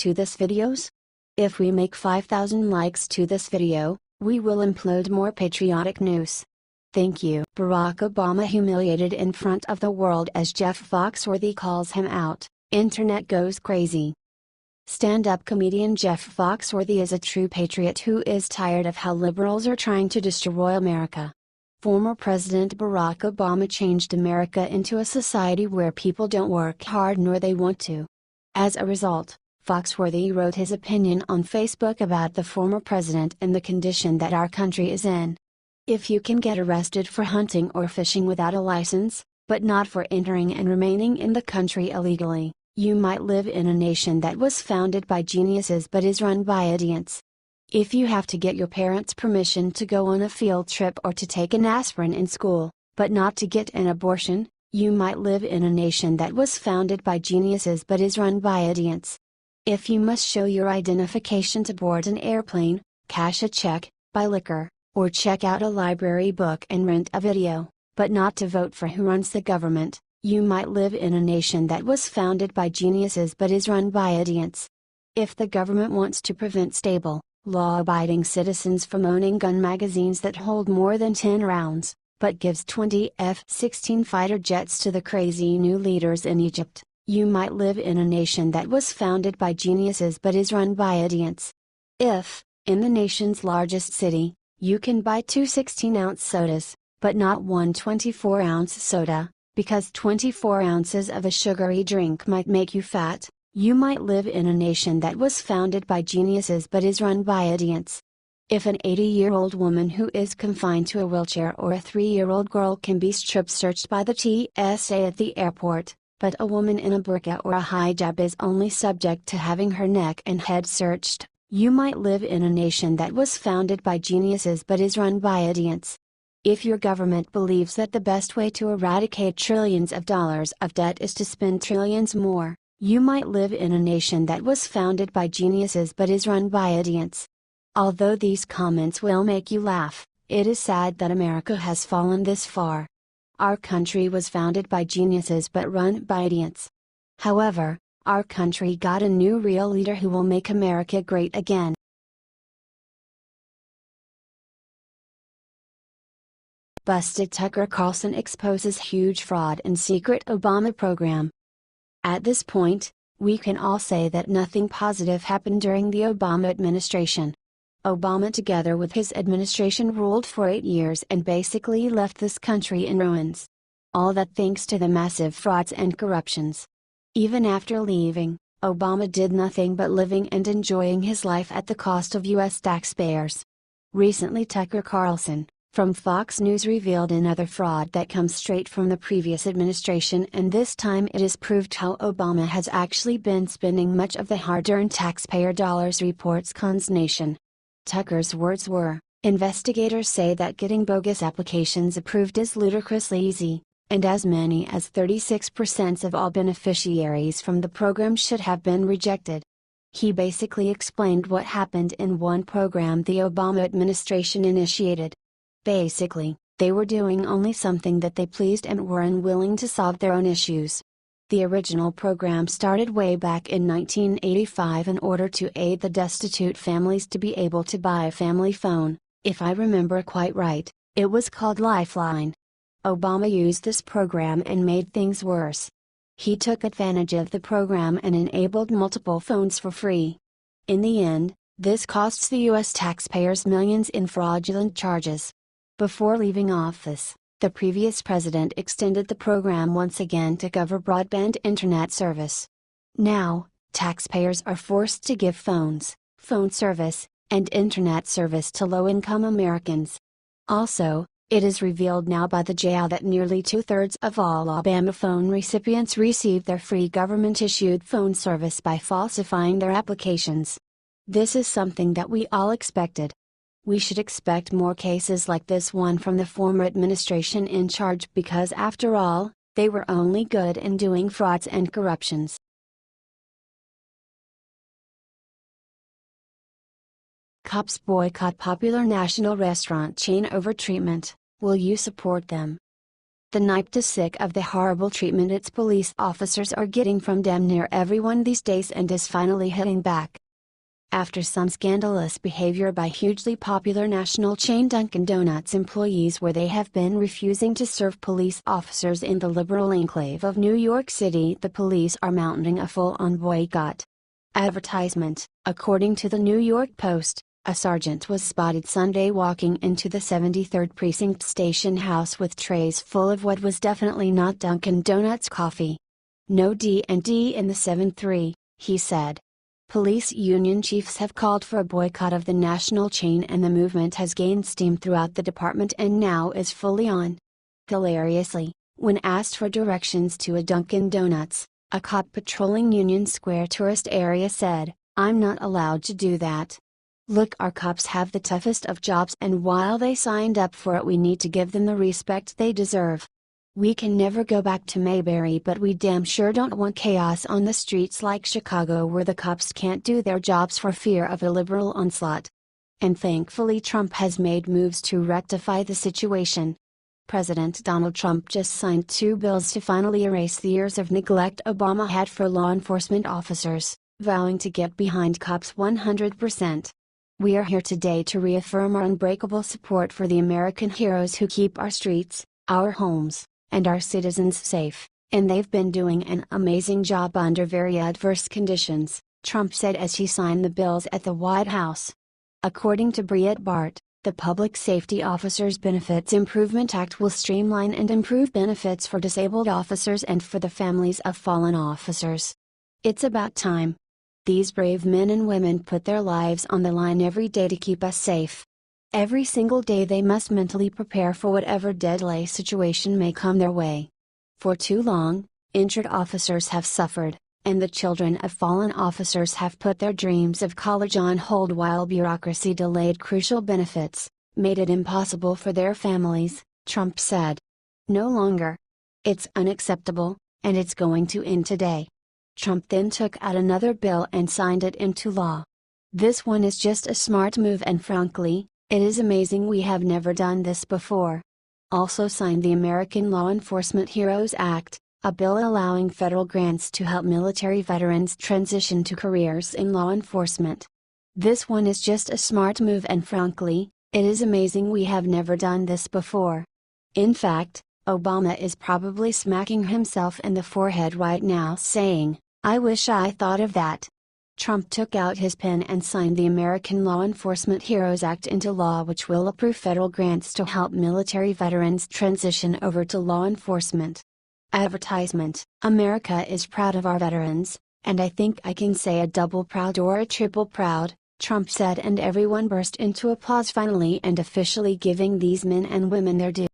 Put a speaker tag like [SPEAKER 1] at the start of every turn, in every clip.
[SPEAKER 1] to this videos? If we make 5,000 likes to this video, we will upload more patriotic news. Thank you. Barack Obama humiliated in front of the world as Jeff Foxworthy calls him out. Internet goes crazy. Stand-up comedian Jeff Foxworthy is a true patriot who is tired of how liberals are trying to destroy America. Former President Barack Obama changed America into a society where people don't work hard nor they want to. As a result, Foxworthy wrote his opinion on Facebook about the former president and the condition that our country is in. If you can get arrested for hunting or fishing without a license, but not for entering and remaining in the country illegally, you might live in a nation that was founded by geniuses but is run by idiots. If you have to get your parents' permission to go on a field trip or to take an aspirin in school, but not to get an abortion, you might live in a nation that was founded by geniuses but is run by idiots. If you must show your identification to board an airplane, cash a check, buy liquor, or check out a library book and rent a video, but not to vote for who runs the government, you might live in a nation that was founded by geniuses but is run by idiots. If the government wants to prevent stable, law-abiding citizens from owning gun magazines that hold more than 10 rounds, but gives 20 F-16 fighter jets to the crazy new leaders in Egypt, you might live in a nation that was founded by geniuses but is run by idiots. If, in the nation's largest city, you can buy 2 16-ounce sodas, but not one 24-ounce soda, because 24 ounces of a sugary drink might make you fat, you might live in a nation that was founded by geniuses but is run by idiots. If an 80-year-old woman who is confined to a wheelchair or a 3-year-old girl can be strip searched by the TSA at the airport, but a woman in a burqa or a hijab is only subject to having her neck and head searched, you might live in a nation that was founded by geniuses but is run by idiots. If your government believes that the best way to eradicate trillions of dollars of debt is to spend trillions more, you might live in a nation that was founded by geniuses but is run by idiots. Although these comments will make you laugh, it is sad that America has fallen this far. Our country was founded by geniuses but run by idiots. However, our country got a new real leader who will make America great again. Busted Tucker Carlson exposes huge fraud in secret Obama program. At this point, we can all say that nothing positive happened during the Obama administration. Obama together with his administration ruled for 8 years and basically left this country in ruins. All that thanks to the massive frauds and corruptions. Even after leaving, Obama did nothing but living and enjoying his life at the cost of U.S. taxpayers. Recently Tucker Carlson, from Fox News revealed another fraud that comes straight from the previous administration, and this time it is proved how Obama has actually been spending much of the hard-earned taxpayer dollars, reports Cons Nation. Tucker's words were, "Investigators say that getting bogus applications approved is ludicrously easy, and as many as 36% of all beneficiaries from the program should have been rejected." He basically explained what happened in one program the Obama administration initiated. Basically, they were doing only something that they pleased and were unwilling to solve their own issues. The original program started way back in 1985 in order to aid the destitute families to be able to buy a family phone. If I remember quite right, it was called Lifeline. Obama used this program and made things worse. He took advantage of the program and enabled multiple phones for free. In the end, this costs the U.S. taxpayers millions in fraudulent charges. Before leaving office, the previous president extended the program once again to cover broadband internet service. Now, taxpayers are forced to give phones, phone service, and internet service to low-income Americans. Also, it is revealed now by the jail that nearly 2/3 of all Obama phone recipients received their free government-issued phone service by falsifying their applications. This is something that we all expected. We should expect more cases like this one from the former administration in charge because after all, they were only good in doing frauds and corruptions. Cops boycott popular national restaurant chain over treatment, will you support them? The night is sick of the horrible treatment its police officers are getting from damn near everyone these days and is finally hitting back. After some scandalous behavior by hugely popular national chain Dunkin' Donuts employees where they have been refusing to serve police officers in the liberal enclave of New York City, the police are mounting a full-on boycott. Advertisement. According to the New York Post, a sergeant was spotted Sunday walking into the 73rd Precinct station house with trays full of what was definitely not Dunkin' Donuts coffee. No D&D in the 7-3, he said. Police union chiefs have called for a boycott of the national chain and the movement has gained steam throughout the department and now is fully on. Hilariously, when asked for directions to a Dunkin' Donuts, a cop patrolling Union Square tourist area said, "I'm not allowed to do that. Look, our cops have the toughest of jobs and while they signed up for it we need to give them the respect they deserve. We can never go back to Mayberry but we damn sure don't want chaos on the streets like Chicago where the cops can't do their jobs for fear of a liberal onslaught." And thankfully Trump has made moves to rectify the situation. President Donald Trump just signed 2 bills to finally erase the years of neglect Obama had for law enforcement officers, vowing to get behind cops 100%. We are here today to reaffirm our unbreakable support for the American heroes who keep our streets, our homes, and our citizens safe, and they've been doing an amazing job under very adverse conditions, Trump said as he signed the bills at the White House. According to Breitbart, the Public Safety Officers Benefits Improvement Act will streamline and improve benefits for disabled officers and for the families of fallen officers. It's about time. These brave men and women put their lives on the line every day to keep us safe. Every single day they must mentally prepare for whatever deadly situation may come their way. For too long, injured officers have suffered, and the children of fallen officers have put their dreams of college on hold while bureaucracy delayed crucial benefits, made it impossible for their families, Trump said. No longer. It's unacceptable, and it's going to end today. Trump then took out another bill and signed it into law. This one is just a smart move and frankly, it is amazing we have never done this before. Also signed the American Law Enforcement Heroes Act, a bill allowing federal grants to help military veterans transition to careers in law enforcement. This one is just a smart move and frankly, it is amazing we have never done this before. In fact, Obama is probably smacking himself in the forehead right now saying, "I wish I thought of that." Trump took out his pen and signed the American Law Enforcement Heroes Act into law, which will approve federal grants to help military veterans transition over to law enforcement. Advertisement. America is proud of our veterans, and I think I can say a double proud or a triple proud, Trump said, and everyone burst into applause, finally and officially giving these men and women their due.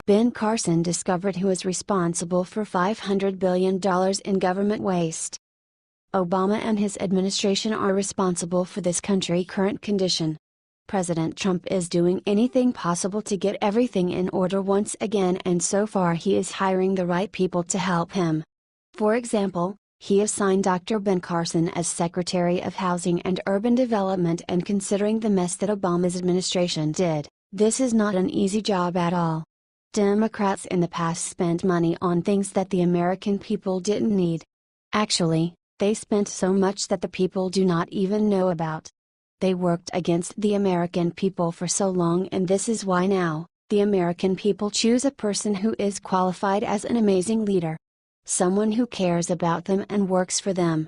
[SPEAKER 1] Ben Carson discovered who is responsible for $500 billion in government waste. Obama and his administration are responsible for this country's current condition. President Trump is doing anything possible to get everything in order once again, and so far he is hiring the right people to help him. For example, he assigned Dr. Ben Carson as Secretary of Housing and Urban Development, and considering the mess that Obama's administration did, this is not an easy job at all. Democrats in the past spent money on things that the American people didn't need. Actually, they spent so much that the people do not even know about. They worked against the American people for so long, and this is why now, the American people choose a person who is qualified as an amazing leader. Someone who cares about them and works for them.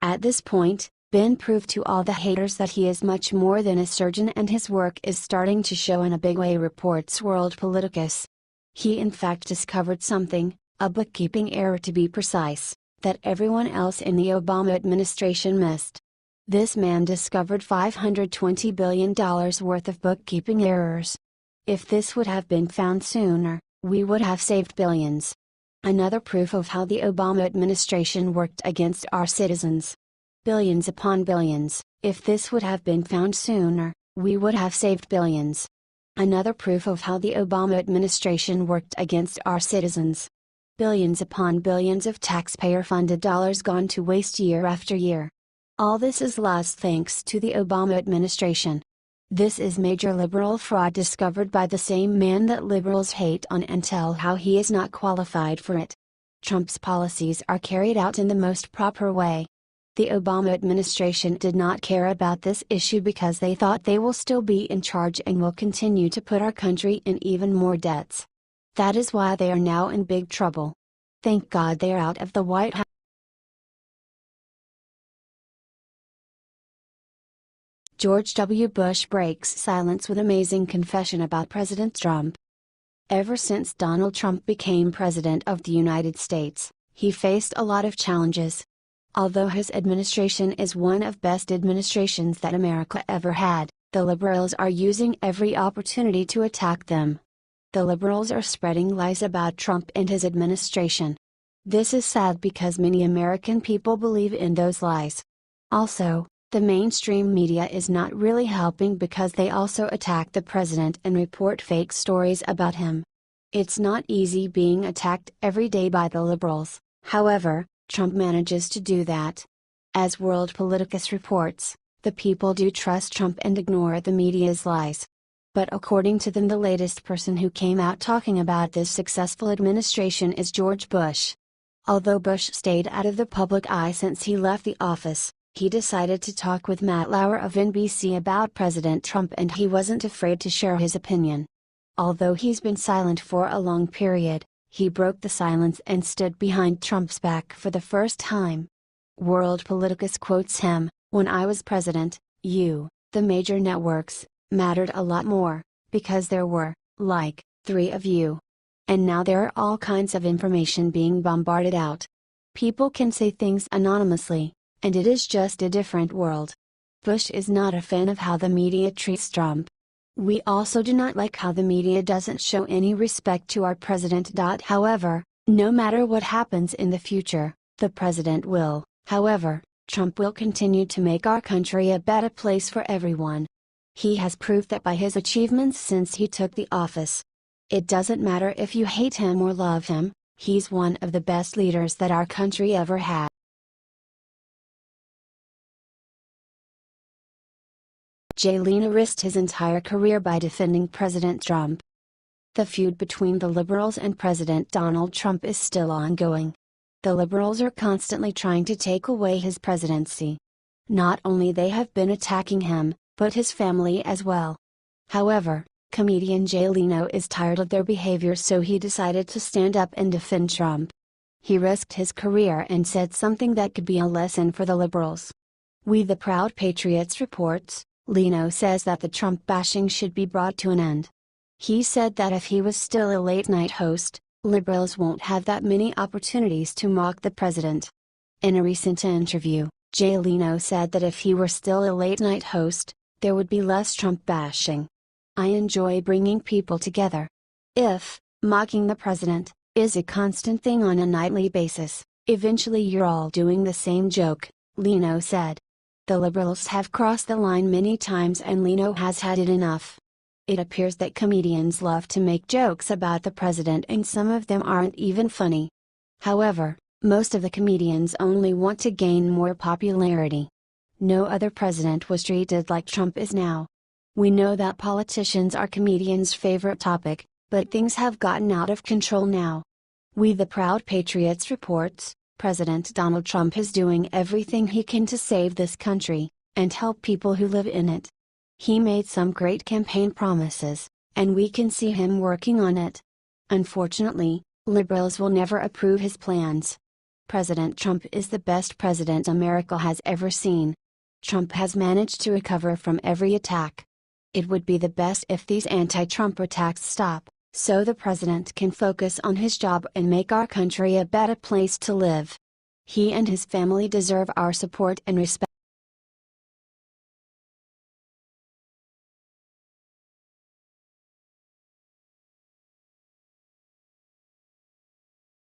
[SPEAKER 1] At this point, Ben proved to all the haters that he is much more than a surgeon, and his work is starting to show in a big way, reports World Politicus. He in fact discovered something, a bookkeeping error to be precise, that everyone else in the Obama administration missed. This man discovered $520 billion worth of bookkeeping errors. If this would have been found sooner, we would have saved billions. Another proof of how the Obama administration worked against our citizens. Billions upon billions. If this would have been found sooner, we would have saved billions. Another proof of how the Obama administration worked against our citizens. Billions upon billions of taxpayer-funded dollars gone to waste year after year. All this is lost thanks to the Obama administration. This is major liberal fraud discovered by the same man that liberals hate on and tell how he is not qualified for it. Trump's policies are carried out in the most proper way. The Obama administration did not care about this issue because they thought they will still be in charge and will continue to put our country in even more debts. That is why they are now in big trouble. Thank God they are out of the White House. George W. Bush breaks silence with amazing confession about President Trump. Ever since Donald Trump became President of the United States, he faced a lot of challenges. Although his administration is one of the best administrations that America ever had, the liberals are using every opportunity to attack them. The liberals are spreading lies about Trump and his administration. This is sad because many American people believe in those lies. Also, the mainstream media is not really helping because they also attack the president and report fake stories about him. It's not easy being attacked every day by the liberals, however, Trump manages to do that. As World Politicus reports, the people do trust Trump and ignore the media's lies. But according to them, the latest person who came out talking about this successful administration is George Bush. Although Bush stayed out of the public eye since he left the office, he decided to talk with Matt Lauer of NBC about President Trump and he wasn't afraid to share his opinion. Although he's been silent for a long period, he broke the silence and stood behind Trump's back for the first time. World Politicus quotes him, "When I was president, the major networks, mattered a lot more, because there were, like, 3 of you. And now there are all kinds of information being bombarded out. People can say things anonymously, and it is just a different world." Bush is not a fan of how the media treats Trump. "We also do not like how the media doesn't show any respect to our president." However, no matter what happens in the future, the president will, however, Trump will continue to make our country a better place for everyone. He has proved that by his achievements since he took the office. It doesn't matter if you hate him or love him, he's one of the best leaders that our country ever had. Leno risked his entire career by defending President Trump. The feud between the liberals and President Donald Trump is still ongoing. The liberals are constantly trying to take away his presidency. Not only they have been attacking him, but his family as well. However, comedian Leno is tired of their behavior, so he decided to stand up and defend Trump. He risked his career and said something that could be a lesson for the liberals. We the Proud Patriots reports, Leno says that the Trump bashing should be brought to an end. He said that if he was still a late-night host, liberals won't have that many opportunities to mock the president. In a recent interview, Leno said that if he were still a late-night host, there would be less Trump bashing. "I enjoy bringing people together. If mocking the president is a constant thing on a nightly basis, eventually you're all doing the same joke," Leno said. The liberals have crossed the line many times and Leno has had it enough. It appears that comedians love to make jokes about the president and some of them aren't even funny. However, most of the comedians only want to gain more popularity. No other president was treated like Trump is now. We know that politicians are comedians' favorite topic, but things have gotten out of control now. We the Proud Patriots reports, President Donald Trump is doing everything he can to save this country, and help people who live in it. He made some great campaign promises, and we can see him working on it. Unfortunately, liberals will never approve his plans. President Trump is the best president America has ever seen. Trump has managed to recover from every attack. It would be the best if these anti-Trump attacks stop, so the president can focus on his job and make our country a better place to live. He and his family deserve our support and respect.